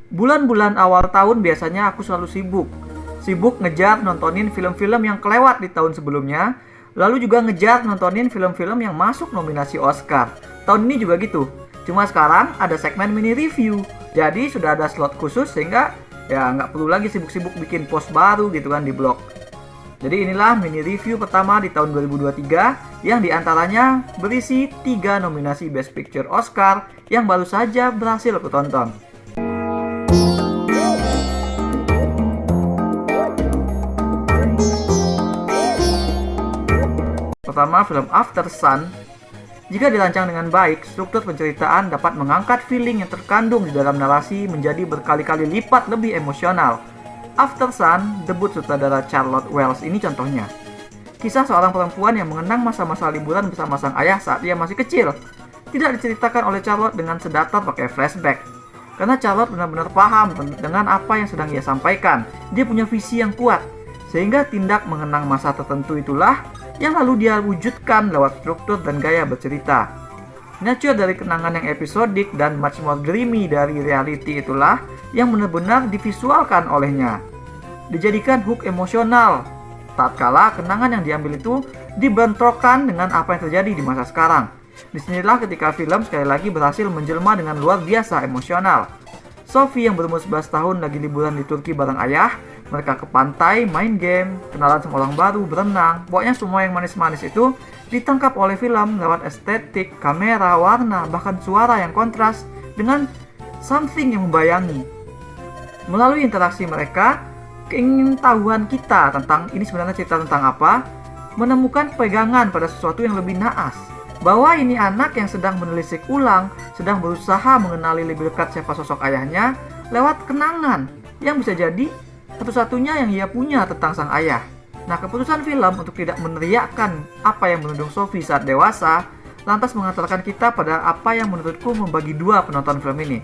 Bulan-bulan awal tahun biasanya aku selalu sibuk. Sibuk ngejar nontonin film-film yang kelewat di tahun sebelumnya, lalu juga ngejar nontonin film-film yang masuk nominasi Oscar. Tahun ini juga gitu. Cuma sekarang ada segmen mini review. Jadi sudah ada slot khusus sehingga ya nggak perlu lagi sibuk-sibuk bikin post baru gitu kan di blog. Jadi inilah mini review pertama di tahun 2023 yang diantaranya berisi 3 nominasi Best Picture Oscar yang baru saja berhasil aku tonton. Pertama, film After Sun. Jika dirancang dengan baik, struktur penceritaan dapat mengangkat feeling yang terkandung di dalam narasi menjadi berkali-kali lipat lebih emosional. After Sun, debut sutradara Charlotte Wells ini contohnya. Kisah seorang perempuan yang mengenang masa-masa liburan bersama sang ayah saat ia masih kecil. Tidak diceritakan oleh Charlotte dengan sedatar pakai flashback. Karena Charlotte benar-benar paham dengan apa yang sedang ia sampaikan. Dia punya visi yang kuat. Sehingga tindak mengenang masa tertentu itulah yang lalu dia wujudkan lewat struktur dan gaya bercerita. Nature dari kenangan yang episodik dan much more dreamy dari reality itulah yang benar-benar divisualkan olehnya. Dijadikan hook emosional, tatkala kenangan yang diambil itu dibentrokan dengan apa yang terjadi di masa sekarang. Disinilah ketika film sekali lagi berhasil menjelma dengan luar biasa emosional. Sophie yang berumur 11 tahun lagi liburan di Turki bareng ayah. Mereka ke pantai, main game, kenalan sama orang baru, berenang. Pokoknya semua yang manis-manis itu ditangkap oleh film lewat estetik, kamera, warna, bahkan suara yang kontras dengan something yang membayangi. Melalui interaksi mereka, keingintahuan kita tentang ini sebenarnya cerita tentang apa, menemukan pegangan pada sesuatu yang lebih naas. Bahwa ini anak yang sedang menelisik ulang, sedang berusaha mengenali lebih dekat siapa sosok ayahnya lewat kenangan yang bisa jadi satu-satunya yang ia punya tentang sang ayah. Nah, keputusan film untuk tidak meneriakkan apa yang menudung Sophie saat dewasa, lantas mengantarkan kita pada apa yang menurutku membagi dua penonton film ini.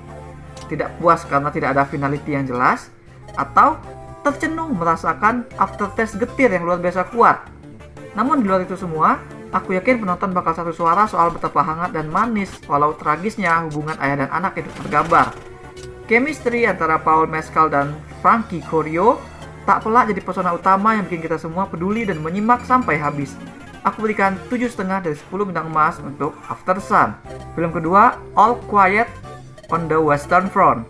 Tidak puas karena tidak ada finality yang jelas, atau tercenung merasakan aftertaste getir yang luar biasa kuat. Namun di luar itu semua, aku yakin penonton bakal satu suara soal betapa hangat dan manis walau tragisnya hubungan ayah dan anak itu tergambar. Chemistry antara Paul Mescal dan Frankie Corio tak pelak jadi pesona utama yang bikin kita semua peduli dan menyimak sampai habis. Aku berikan 7,5 dari 10 bintang emas untuk After Sun. Film kedua, All Quiet on the Western Front.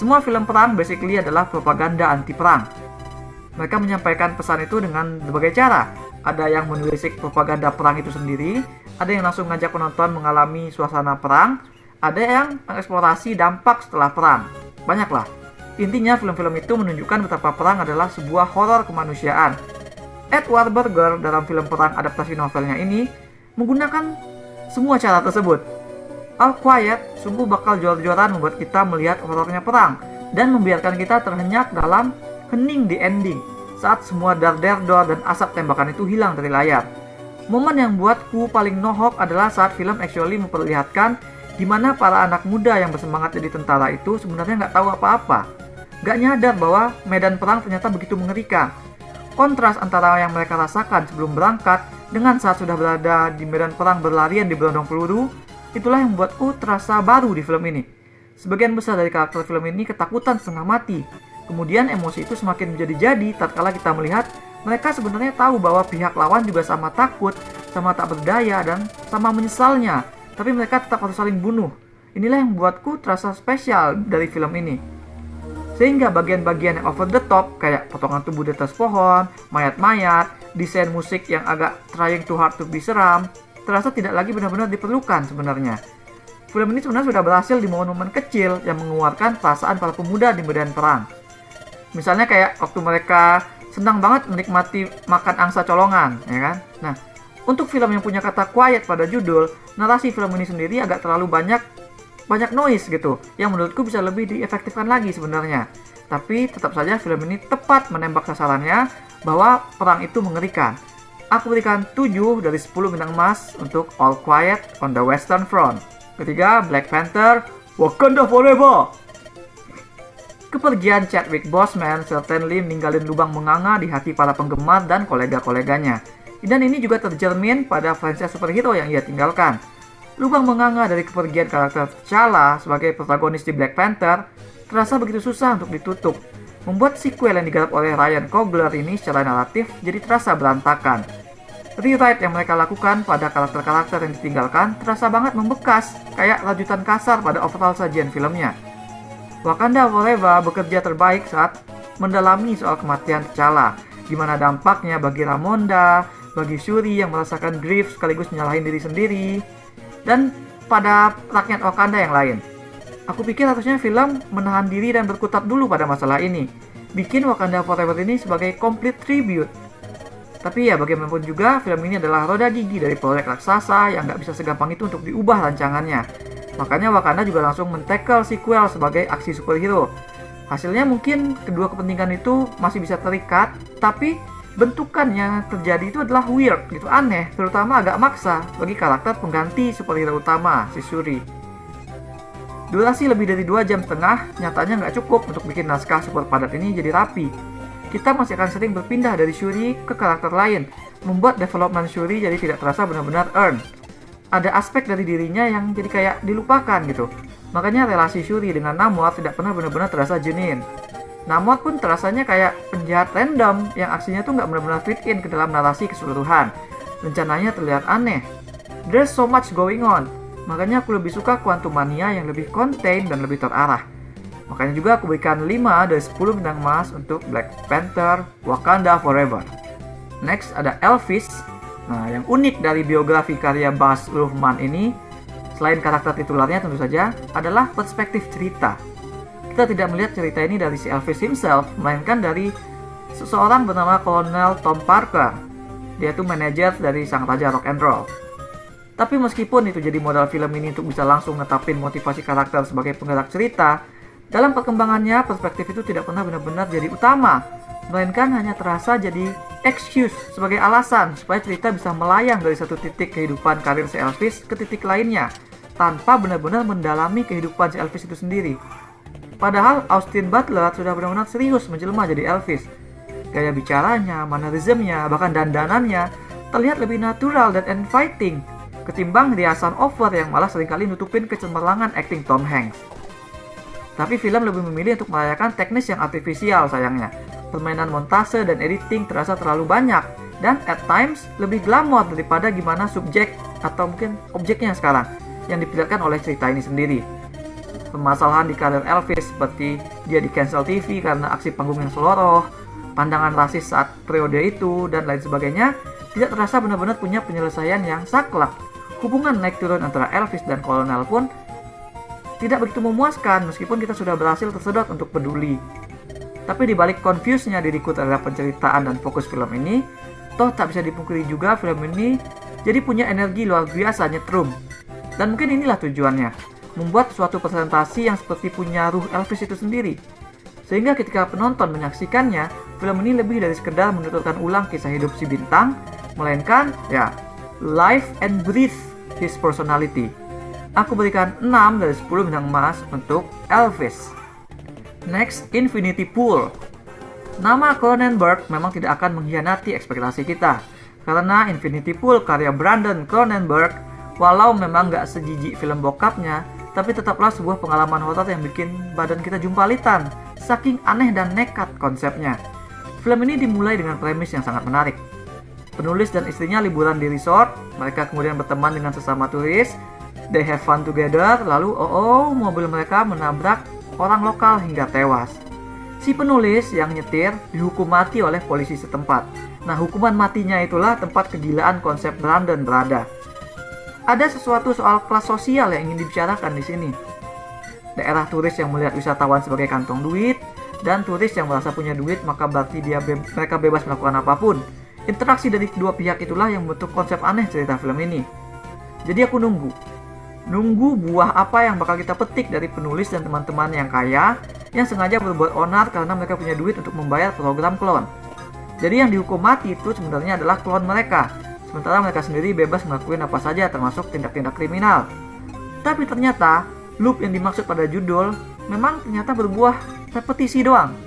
Semua film perang basically adalah propaganda anti perang. Mereka menyampaikan pesan itu dengan berbagai cara. Ada yang menelisik propaganda perang itu sendiri, ada yang langsung ngajak penonton mengalami suasana perang, ada yang mengeksplorasi dampak setelah perang. Banyaklah. Intinya film-film itu menunjukkan betapa perang adalah sebuah horor kemanusiaan. Edward Berger dalam film perang adaptasi novelnya ini menggunakan semua cara tersebut. All Quiet sungguh bakal jor-joran membuat kita melihat horornya perang dan membiarkan kita terhenyak dalam hening di ending saat semua dar-der-dor dan asap tembakan itu hilang dari layar. Momen yang buatku paling nohok adalah saat film actually memperlihatkan di mana para anak muda yang bersemangat jadi tentara itu sebenarnya nggak tahu apa-apa. Nggak nyadar bahwa medan perang ternyata begitu mengerikan. Kontras antara yang mereka rasakan sebelum berangkat dengan saat sudah berada di medan perang berlarian di berondong peluru, itulah yang membuatku terasa baru di film ini. Sebagian besar dari karakter film ini ketakutan setengah mati. Kemudian emosi itu semakin menjadi-jadi tatkala kita melihat mereka sebenarnya tahu bahwa pihak lawan juga sama takut, sama tak berdaya, dan sama menyesalnya. Tapi mereka tetap harus saling bunuh. Inilah yang membuatku terasa spesial dari film ini. Sehingga bagian-bagian yang over the top, kayak potongan tubuh di atas pohon, mayat-mayat, desain musik yang agak trying too hard to be seram, terasa tidak lagi benar-benar diperlukan sebenarnya. Film ini sebenarnya sudah berhasil di momen-momen kecil yang mengeluarkan perasaan para pemuda di medan perang. Misalnya kayak waktu mereka senang banget menikmati makan angsa colongan, ya kan? Nah, untuk film yang punya kata quiet pada judul, narasi film ini sendiri agak terlalu banyak noise gitu, yang menurutku bisa lebih diefektifkan lagi sebenarnya. Tapi tetap saja film ini tepat menembak sasarannya bahwa perang itu mengerikan. Aku berikan 7 dari 10 bintang emas untuk All Quiet on the Western Front. Ketiga, Black Panther, Wakanda Forever. Kepergian Chadwick Boseman certainly meninggalin lubang menganga di hati para penggemar dan kolega-koleganya. Dan ini juga tercermin pada franchise superhero yang ia tinggalkan. Lubang menganga dari kepergian karakter T'Challa sebagai protagonis di Black Panther terasa begitu susah untuk ditutup, membuat sequel yang digarap oleh Ryan Coogler ini secara naratif jadi terasa berantakan. Rewrite yang mereka lakukan pada karakter-karakter yang ditinggalkan terasa banget membekas, kayak lanjutan kasar pada overall sajian filmnya. Wakanda Forever bekerja terbaik saat mendalami soal kematian T'Challa, gimana dampaknya bagi Ramonda, bagi Shuri yang merasakan grief sekaligus menyalahin diri sendiri, dan pada rakyat Wakanda yang lain. Aku pikir harusnya film menahan diri dan berkutat dulu pada masalah ini, bikin Wakanda Forever ini sebagai complete tribute. Tapi ya bagaimanapun juga, film ini adalah roda gigi dari proyek raksasa yang nggak bisa segampang itu untuk diubah rancangannya. Makanya Wakanda juga langsung men-tackle sequel sebagai aksi superhero. Hasilnya mungkin kedua kepentingan itu masih bisa terikat, tapi bentukan yang terjadi itu adalah weird, gitu, aneh, terutama agak maksa bagi karakter pengganti superhero utama, si Shuri. Durasi lebih dari 2,5 jam, nyatanya nggak cukup untuk bikin naskah super padat ini jadi rapi. Kita masih akan sering berpindah dari Shuri ke karakter lain, membuat development Shuri jadi tidak terasa benar-benar earned. Ada aspek dari dirinya yang jadi kayak dilupakan gitu. Makanya relasi Shuri dengan Namor tidak pernah benar-benar terasa genuine. Namor pun terasanya kayak penjahat random yang aksinya tuh nggak benar-benar fit in ke dalam narasi keseluruhan. Rencananya terlihat aneh. There's so much going on. Makanya aku lebih suka Quantumania yang lebih contain dan lebih terarah. Makanya juga aku berikan 5 dari 10 bintang emas untuk Black Panther Wakanda Forever. Next ada Elvis. Nah, yang unik dari biografi karya Baz Luhrmann ini, selain karakter titularnya tentu saja, adalah perspektif cerita. Kita tidak melihat cerita ini dari si Elvis himself, melainkan dari seseorang bernama Kolonel Tom Parker. Dia itu manajer dari sang raja rock and roll. Tapi meskipun itu jadi modal film ini untuk bisa langsung netapin motivasi karakter sebagai penggerak cerita, dalam perkembangannya perspektif itu tidak pernah benar-benar jadi utama, melainkan hanya terasa jadi excuse sebagai alasan supaya cerita bisa melayang dari satu titik kehidupan karir si Elvis ke titik lainnya, tanpa benar-benar mendalami kehidupan si Elvis itu sendiri. Padahal Austin Butler sudah benar-benar serius menjelma jadi Elvis. Gaya bicaranya, mannerismnya, bahkan dandanannya terlihat lebih natural dan inviting ketimbang riasan over yang malah seringkali nutupin kecemerlangan akting Tom Hanks. Tapi film lebih memilih untuk merayakan teknis yang artifisial sayangnya. Permainan montase dan editing terasa terlalu banyak, dan at times lebih glamor daripada gimana subjek atau mungkin objeknya sekarang yang diperlihatkan oleh cerita ini sendiri. Permasalahan di karir Elvis seperti dia di cancel TV karena aksi panggung yang seloroh, pandangan rasis saat periode itu, dan lain sebagainya tidak terasa benar-benar punya penyelesaian yang saklek. Hubungan naik turun antara Elvis dan Kolonel pun tidak begitu memuaskan meskipun kita sudah berhasil tersedot untuk peduli. Tapi dibalik confuse-nya diriku terhadap penceritaan dan fokus film ini, toh tak bisa dipungkiri juga film ini jadi punya energi luar biasa nyetrum. Dan mungkin inilah tujuannya, membuat suatu presentasi yang seperti punya ruh Elvis itu sendiri. Sehingga ketika penonton menyaksikannya, film ini lebih dari sekedar menuturkan ulang kisah hidup si bintang, melainkan ya live and breathe his personality. Aku berikan 6 dari 10 bintang emas untuk Elvis. Next, Infinity Pool. Nama Cronenberg memang tidak akan mengkhianati ekspektasi kita, karena Infinity Pool karya Brandon Cronenberg, walau memang gak sejijik film bokapnya, tapi tetaplah sebuah pengalaman horor yang bikin badan kita jumpalitan, saking aneh dan nekat konsepnya. Film ini dimulai dengan premis yang sangat menarik. Penulis dan istrinya liburan di resort, mereka kemudian berteman dengan sesama turis, they have fun together, lalu mobil mereka menabrak orang lokal hingga tewas. Si penulis yang nyetir dihukum mati oleh polisi setempat. Nah, hukuman matinya itulah tempat kegilaan konsep Brandon berada. Ada sesuatu soal kelas sosial yang ingin dibicarakan di sini. Daerah turis yang melihat wisatawan sebagai kantong duit, dan turis yang merasa punya duit maka berarti mereka bebas melakukan apapun. Interaksi dari kedua pihak itulah yang membentuk konsep aneh cerita film ini. Jadi aku nunggu buah apa yang bakal kita petik dari penulis dan teman-teman yang kaya yang sengaja berbuat onar karena mereka punya duit untuk membayar program klon. Jadi yang dihukum mati itu sebenarnya adalah klon mereka, sementara mereka sendiri bebas melakukan apa saja termasuk tindak-tindak kriminal. Tapi ternyata loop yang dimaksud pada judul memang ternyata berbuah repetisi doang.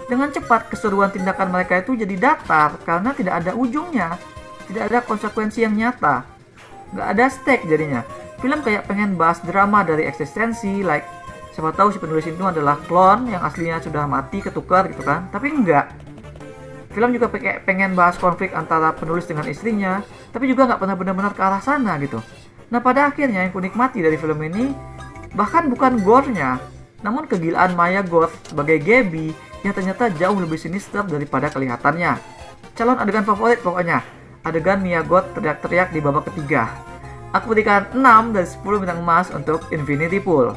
Dengan cepat keseruan tindakan mereka itu jadi datar karena tidak ada ujungnya, tidak ada konsekuensi yang nyata, gak ada stake jadinya. Film kayak pengen bahas drama dari eksistensi, like Siapa tahu si penulis itu adalah klon yang aslinya sudah mati ketukar gitu kan. Tapi enggak. Film juga pengen bahas konflik antara penulis dengan istrinya, tapi juga nggak pernah benar-benar ke arah sana gitu. Nah pada akhirnya yang ku nikmati dari film ini bahkan bukan gore-nya, namun kegilaan Maya Goth sebagai Gabby yang ternyata jauh lebih sinister daripada kelihatannya. Calon adegan favorit pokoknya, adegan Mia Goth teriak-teriak di babak ketiga. Aku berikan 6 dari 10 bintang emas untuk Infinity Pool.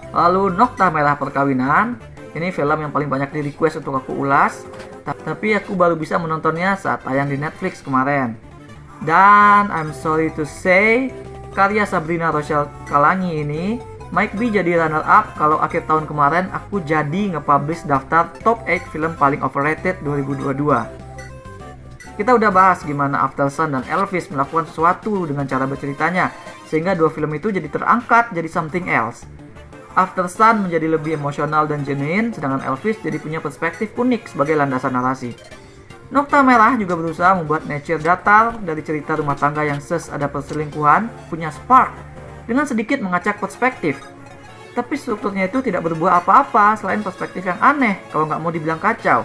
Lalu Nokta Merah Perkawinan, ini film yang paling banyak di request untuk aku ulas, tapi aku baru bisa menontonnya saat tayang di Netflix kemarin. Dan I'm sorry to say, karya Sabrina Rochelle Kalangi ini might be jadi runner up kalau akhir tahun kemarin aku jadi nge-publish daftar top 8 film paling overrated 2022. Kita udah bahas gimana Aftersun dan Elvis melakukan sesuatu dengan cara berceritanya, sehingga dua film itu jadi terangkat jadi something else. Aftersun menjadi lebih emosional dan genuine, sedangkan Elvis jadi punya perspektif unik sebagai landasan narasi. Nokta Merah juga berusaha membuat nature datar dari cerita rumah tangga yang ada perselingkuhan, punya spark, dengan sedikit mengacak perspektif. Tapi strukturnya itu tidak berbuah apa-apa selain perspektif yang aneh kalau nggak mau dibilang kacau.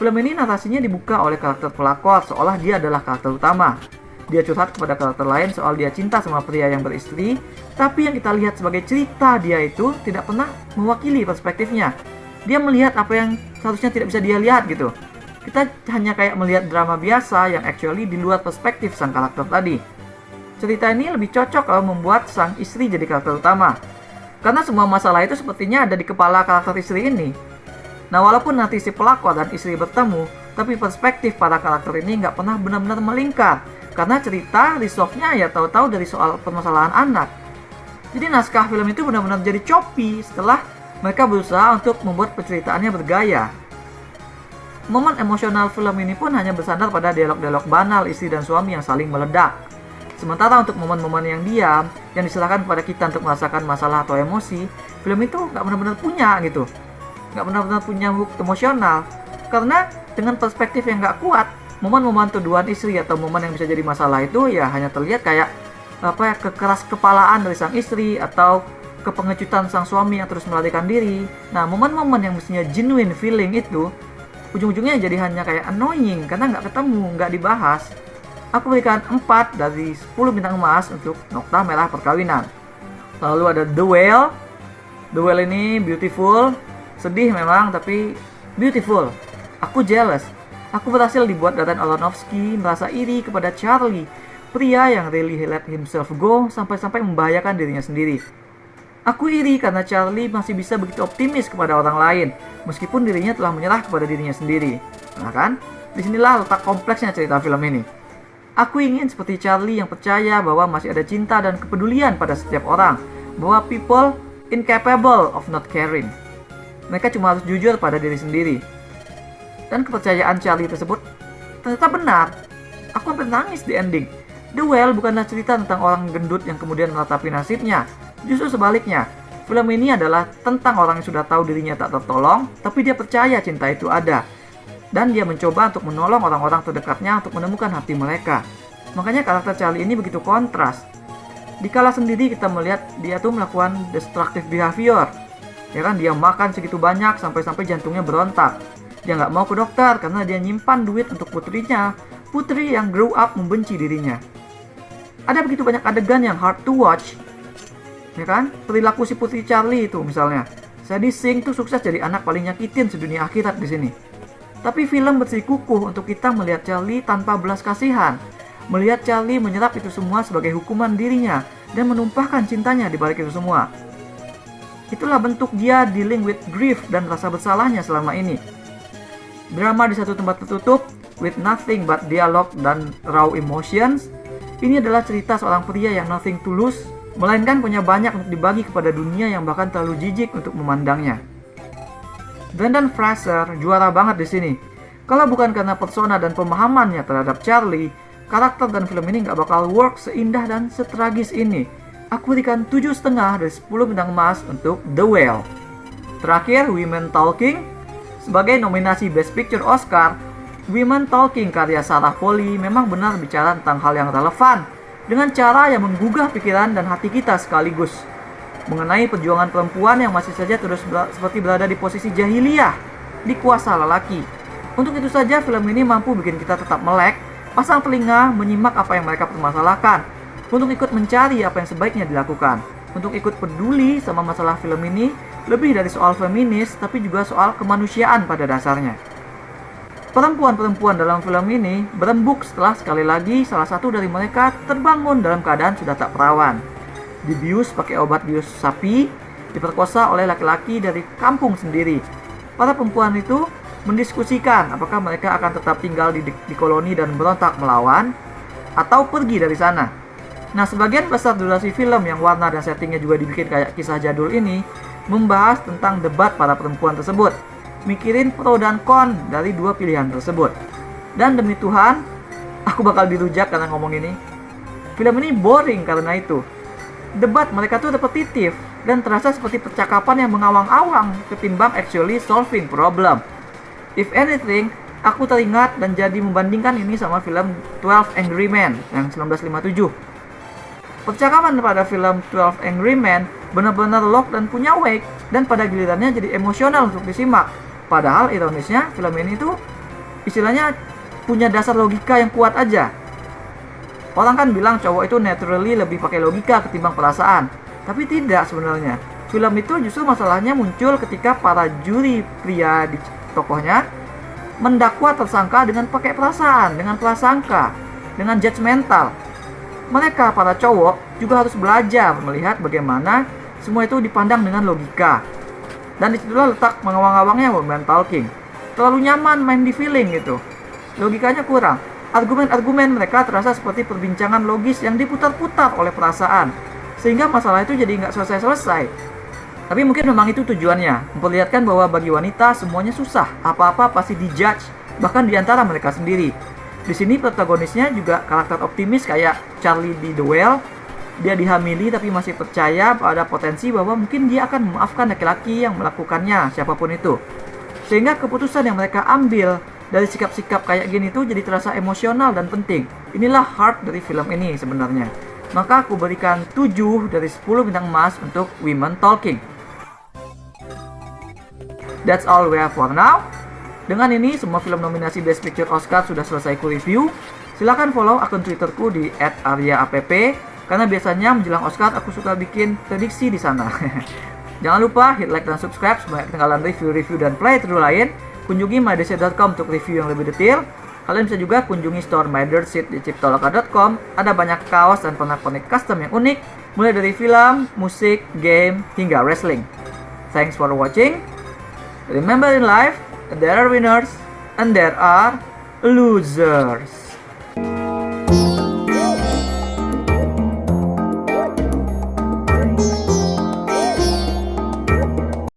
Film ini narasinya dibuka oleh karakter pelakor seolah dia adalah karakter utama. Dia curhat kepada karakter lain soal dia cinta sama pria yang beristri, tapi yang kita lihat sebagai cerita dia itu tidak pernah mewakili perspektifnya. Dia melihat apa yang seharusnya tidak bisa dia lihat gitu. Kita hanya kayak melihat drama biasa yang actually di luar perspektif sang karakter tadi. Cerita ini lebih cocok kalau membuat sang istri jadi karakter utama, karena semua masalah itu sepertinya ada di kepala karakter istri ini. Nah walaupun nanti si pelakor dan istri bertemu, tapi perspektif para karakter ini nggak pernah benar-benar melingkar, karena cerita resolve-nya ya tahu-tahu dari soal permasalahan anak. Jadi naskah film itu benar-benar jadi choppy setelah mereka berusaha untuk membuat penceritaannya bergaya. Momen emosional film ini pun hanya bersandar pada dialog-dialog banal istri dan suami yang saling meledak. Sementara untuk momen-momen yang diam, yang diserahkan kepada kita untuk merasakan masalah atau emosi, film itu nggak benar-benar punya gitu. Nggak benar-benar punya hook emosional. Karena dengan perspektif yang nggak kuat, momen-momen tuduhan istri atau momen yang bisa jadi masalah itu ya hanya terlihat kayak kekeras kepalaan dari sang istri atau kepengecutan sang suami yang terus melarikan diri. Nah momen-momen yang mestinya genuine feeling itu ujung-ujungnya jadi hanya kayak annoying karena nggak ketemu, nggak dibahas. Aku berikan 4 dari 10 bintang emas untuk Nokta Merah Perkawinan. Lalu ada The Whale. The Whale ini beautiful, sedih memang tapi beautiful. Aku jealous. Aku berhasil dibuat Darren Aronofsky merasa iri kepada Charlie, pria yang really let himself go sampai-sampai membahayakan dirinya sendiri. Aku iri karena Charlie masih bisa begitu optimis kepada orang lain, meskipun dirinya telah menyerah kepada dirinya sendiri. Nah kan, disinilah letak kompleksnya cerita film ini. Aku ingin seperti Charlie yang percaya bahwa masih ada cinta dan kepedulian pada setiap orang, bahwa people incapable of not caring. Mereka cuma harus jujur pada diri sendiri. Dan kepercayaan Charlie tersebut ternyata benar. Aku hampir nangis di ending. The Whale bukanlah cerita tentang orang gendut yang kemudian meratapi nasibnya. Justru sebaliknya, film ini adalah tentang orang yang sudah tahu dirinya tak tertolong, tapi dia percaya cinta itu ada. Dan dia mencoba untuk menolong orang-orang terdekatnya untuk menemukan hati mereka. Makanya karakter Charlie ini begitu kontras. Dikala sendiri kita melihat dia tuh melakukan destructive behavior. Ya kan, dia makan segitu banyak sampai-sampai jantungnya berontak. Dia nggak mau ke dokter karena dia nyimpan duit untuk putrinya. Putri yang grow up membenci dirinya. Ada begitu banyak adegan yang hard to watch. Ya kan, perilaku si putri Charlie itu misalnya. Sadie Sink tuh sukses jadi anak paling nyakitin sedunia akhirat di sini. Tapi film bersikukuh untuk kita melihat Charlie tanpa belas kasihan. Melihat Charlie menyerap itu semua sebagai hukuman dirinya dan menumpahkan cintanya di balik itu semua. Itulah bentuk dia dealing with grief dan rasa bersalahnya selama ini. Drama di satu tempat tertutup, with nothing but dialogue dan raw emotions. Ini adalah cerita seorang pria yang nothing tulus, melainkan punya banyak untuk dibagi kepada dunia yang bahkan terlalu jijik untuk memandangnya. Brendan Fraser juara banget di sini. Kalau bukan karena persona dan pemahamannya terhadap Charlie, karakter dan film ini nggak bakal work seindah dan setragis ini. Aku berikan 7,5 dari 10 bintang emas untuk The Whale. Terakhir, Women Talking. Sebagai nominasi Best Picture Oscar, Women Talking karya Sarah Polley memang benar bicara tentang hal yang relevan dengan cara yang menggugah pikiran dan hati kita sekaligus. mengenai perjuangan perempuan yang masih saja terus seperti berada di posisi jahiliyah, dikuasa lelaki. Untuk itu saja film ini mampu bikin kita tetap melek, pasang telinga, menyimak apa yang mereka permasalahkan, untuk ikut mencari apa yang sebaiknya dilakukan, untuk ikut peduli sama masalah film ini, lebih dari soal feminis, tapi juga soal kemanusiaan pada dasarnya. Perempuan-perempuan dalam film ini berembuk setelah sekali lagi salah satu dari mereka terbangun dalam keadaan sudah tak perawan. Dibius pakai obat bius sapi, diperkosa oleh laki-laki dari kampung sendiri. Para perempuan itu mendiskusikan apakah mereka akan tetap tinggal di koloni dan berontak melawan, atau pergi dari sana. Nah, sebagian besar durasi film yang warna dan settingnya juga dibikin kayak kisah jadul ini, membahas tentang debat para perempuan tersebut, mikirin pro dan kon dari dua pilihan tersebut. Dan demi Tuhan, aku bakal dirujak karena ngomong ini. Film ini boring karena itu. Debat mereka tuh repetitif dan terasa seperti percakapan yang mengawang-awang ketimbang actually solving problem. If anything, aku teringat dan jadi membandingkan ini sama film 12 Angry Men yang 1957. Percakapan pada film 12 Angry Men benar-benar lock dan punya weight, dan pada gilirannya jadi emosional untuk disimak. Padahal ironisnya film ini tuh istilahnya punya dasar logika yang kuat aja. Orang kan bilang cowok itu naturally lebih pakai logika ketimbang perasaan. Tapi tidak sebenarnya. Film itu justru masalahnya muncul ketika para juri pria di tokohnya mendakwa tersangka dengan pakai perasaan, dengan prasangka, dengan judgmental. Mereka, para cowok, juga harus belajar melihat bagaimana semua itu dipandang dengan logika. Dan disitulah letak mengawang-awangnya woman talking. Terlalu nyaman main di feeling gitu. Logikanya kurang. Argumen-argumen mereka terasa seperti perbincangan logis yang diputar-putar oleh perasaan, sehingga masalah itu jadi nggak selesai-selesai. Tapi mungkin memang itu tujuannya, memperlihatkan bahwa bagi wanita semuanya susah, apa-apa pasti dijudge, bahkan di antara mereka sendiri. Di sini protagonisnya juga karakter optimis kayak Charlie di The Whale. Dia dihamili tapi masih percaya pada potensi bahwa mungkin dia akan memaafkan laki-laki yang melakukannya, siapapun itu. Sehingga keputusan yang mereka ambil dari sikap-sikap kayak gini tuh jadi terasa emosional dan penting. Inilah heart dari film ini sebenarnya. Maka aku berikan 7 dari 10 bintang emas untuk Women Talking. That's all we have for now. Dengan ini semua film nominasi Best Picture Oscar sudah selesai ku review. Silahkan follow akun Twitterku di @aryaapp, karena biasanya menjelang Oscar aku suka bikin prediksi di sana. Jangan lupa hit like dan subscribe supaya ketinggalan review-review dan playthrough lain. Kunjungi mydearseat.com untuk review yang lebih detail. Kalian bisa juga kunjungi store mydearseat di ciptoloka.com. Ada banyak kaos dan pernak-pernik custom yang unik, mulai dari film, musik, game, hingga wrestling. Thanks for watching. Remember, in life, there are winners and there are losers.